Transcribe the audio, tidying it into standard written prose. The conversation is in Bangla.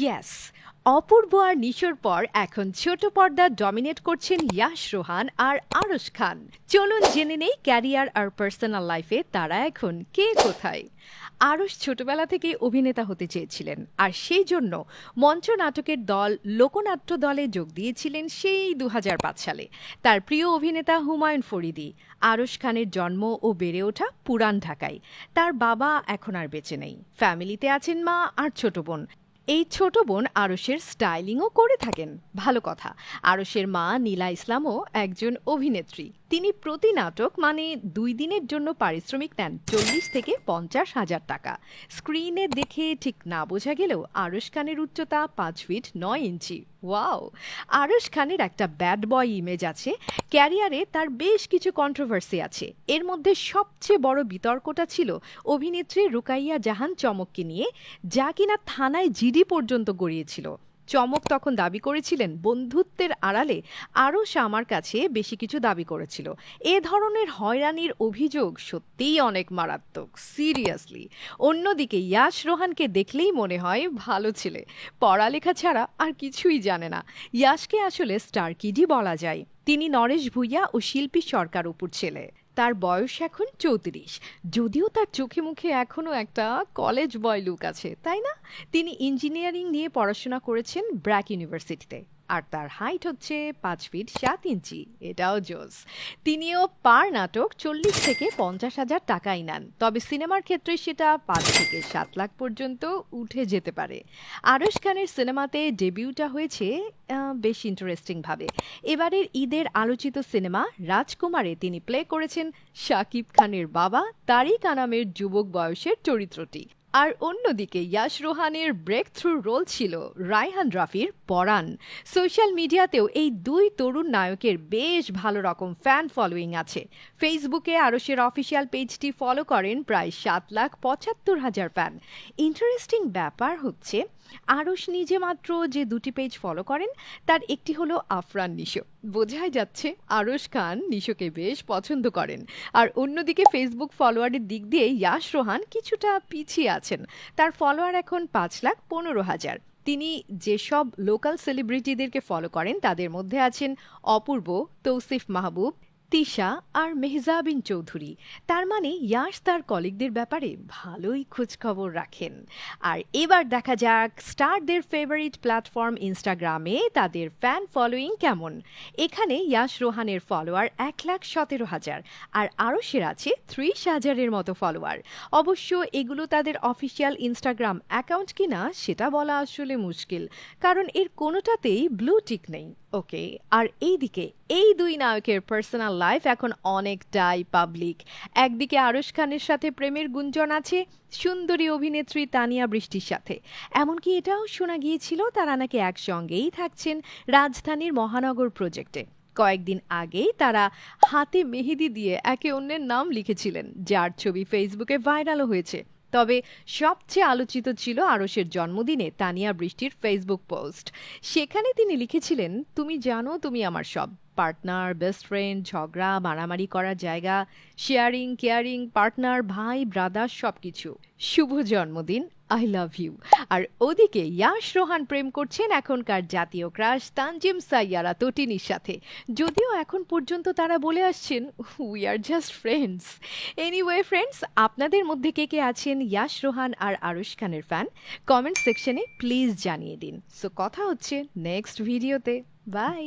ইয়েস, অপূর্ব আর নিশোর পর এখন ছোট পর্দা ডমিনেট করছেন ইয়াশ রোহান আর আরশ খান। চলুন জেনে নেই ক্যারিয়ার আর পার্সোনাল লাইফে তারা এখন কে কোথায়। আরশ ছোটবেলা থেকে অভিনেতা হতে চেয়েছিলেন, আর সেই জন্য মঞ্চ নাটকের দল লোকনাট্য দলে যোগ দিয়েছিলেন সেই ২০০৫ সালে। তার প্রিয় অভিনেতা হুমায়ুন ফরিদি। আরশ খানের জন্ম ও বেড়ে ওঠা পুরান ঢাকায়। তার বাবা এখন আর বেঁচে নেই। ফ্যামিলিতে আছেন মা আর ছোট বোন। এই ছোট বোন আরশের স্টাইলিংও করে থাকেন। ভালো কথা, আরশের মা নীলা ইসলামও একজন অভিনেত্রী। তিনি প্রতি নাটক মানে ২ দিনের জন্য পারিশ্রমিক নেন ৪০ থেকে ৫০ হাজার টাকা। স্ক্রিনে দেখে ঠিক না বোঝা গেলেও আরশ খানের উচ্চতা ৫ ফিট ৯ ইঞ্চি। ওয়াও! আরশ খানের একটা ব্যাড বয় ইমেজ আছে। ক্যারিয়ারে তার বেশ কিছু কন্ট্রোভার্সি আছে। এর মধ্যে সবচেয়ে বড় বিতর্কটা ছিল অভিনেত্রী রুকাইয়া জাহান চমককে নিয়ে, যা কিনা থানায় জিডি পর্যন্ত গড়িয়েছিল। চমক তখন দাবি করেছিলেন বন্ধুত্বের আড়ালে আরশ আমার কাছে বেশি কিছু দাবি করেছিল। এ ধরনের হয়রানির অভিযোগ সত্যিই অনেক মারাত্মক, সিরিয়াসলি। অন্যদিকে ইয়াশ রোহানকে দেখলেই মনে হয় ভালো ছেলে, পড়ালেখা ছাড়া আর কিছুই জানে না। ইয়াশকে আসলে স্টার কিডই বলা যায়। তিনি নরেশ ভূঁইয়া ও শিল্পী সরকার অপুর ছেলে। তার বয়স এখন ৩৪, যদিও তার চোখে মুখে এখনও একটা কলেজ বয় লুক আছে, তাই না? তিনি ইঞ্জিনিয়ারিং নিয়ে পড়াশোনা করেছেন ব্র্যাক ইউনিভার্সিটিতে, আর তার হাইট হচ্ছে ৫ ফিট ৭ ইঞ্চি। এটাও জোস। তিনিও পার নাটক ৪০ থেকে ৫০ হাজার টাকাই নেন, তবে সিনেমার ক্ষেত্রে সেটা ৫ থেকে ৭ লাখ পর্যন্ত উঠে যেতে পারে। আরশ খানের সিনেমাতে ডেবিউটা হয়েছে বেশ ইন্টারেস্টিংভাবে। এবারের ঈদের আলোচিত সিনেমা রাজকুমারে তিনি প্লে করেছেন শাকিব খানের বাবা তারিক আনামের যুবক বয়সের চরিত্রটি। আর অন্যদিকে ইয়াশ রোহানের ব্রেক থ্রু রোল ছিল রায়হান রাফির পরাণ। সোশ্যাল মিডিয়াতেও এই দুই তরুণ নায়কের বেশ ভালো রকম ফ্যান ফলোয়িং আছে। ফেসবুকে আরশের অফিসিয়াল পেজটি ফলো করেন প্রায় ৭,৭৫,০০০ ফ্যান। ইন্টারেস্টিং ব্যাপার হচ্ছে, আরশ নিজে মাত্র যে ২টি পেজ ফলো করেন, তার একটি হলো আফরান নিশো। বোঝাই যাচ্ছে আরশ খান নিশোকে বেশ পছন্দ করেন। আর অন্যদিকে ফেসবুক ফলোয়ারের দিক দিয়ে ইয়াশ রোহান কিছুটা পিছিয়ে আছেন। তার ফলোয়ার এখন ৫,১৫,০০০। তিনি যেসব লোকাল সেলিব্রিটিদেরকে ফলো করেন তাদের মধ্যে আছেন অপূর্ব, তৌসিফ মাহবুব, তিশা আর মেহজাবিন চৌধুরী। তার মানে ইয়াশ তার কলিগদের ব্যাপারে ভালোই খোঁজখবর রাখেন। আর এবার দেখা যাক স্টারদের ফেভারিট প্ল্যাটফর্ম ইনস্টাগ্রামে তাদের ফ্যান ফলোয়িং কেমন। এখানে ইয়াশ রোহানের ফলোয়ার ১,১৭,০০০, আর আরশের আছে ৩০,০০০-এর মতো ফলোয়ার। অবশ্য এগুলো তাদের অফিসিয়াল ইনস্টাগ্রাম অ্যাকাউন্ট কিনা সেটা বলা আসলে মুশকিল, কারণ এর কোনোটাতেই ব্লু টিক নেই। ওকে, আর এইদিকে এই দুই নায়কের পার্সোনাল লাইফ এখন অনেকটাই পাবলিক। একদিকে আরশ খানের সাথে প্রেমের গুঞ্জন আছে সুন্দরী অভিনেত্রী তানিয়া বৃষ্টির সাথে। এমনকি এটাও শোনা গিয়েছিল তারা নাকি একসঙ্গেই থাকছেন রাজধানীর মহানগর প্রজেক্টে। কয়েকদিন আগেই তারা হাতে মেহেদি দিয়ে একে অন্যের নাম লিখেছিলেন, যার ছবি ফেসবুকে ভাইরালও হয়েছে। তবে সবচেয়ে আলোচিত ছিল আরশের জন্মদিনে তানিয়া বৃষ্টির ফেসবুক পোস্ট। সেখানে তিনি লিখেছিলেন, তুমি জানো তুমি আমার সব, পার্টনার, বেস্ট ফ্রেন্ড, ঝগড়া মারামারি করার জায়গা, শেয়ারিং, কেয়ারিং, পার্টনার, ভাই, ব্রাদার, সবকিছু। শুভ জন্মদিন, আই লাভ ইউ। আর ওদিকে ইয়াশ রোহান প্রেম করছেন এখনকার জাতীয় ক্রাশ তানজিম সাইয়ারা তটিনীর সাথে, যদিও এখন পর্যন্ত তারা বলে আসছেন we are just friends. Anyway friends, আপনাদের মধ্যে কে কে আছেন ইয়াশ রোহান আর আরশ খানের ফ্যান, কমেন্ট সেকশনে প্লিজ জানিয়ে দিন। সো কথা হচ্ছে নেক্সট ভিডিওতে। বাই।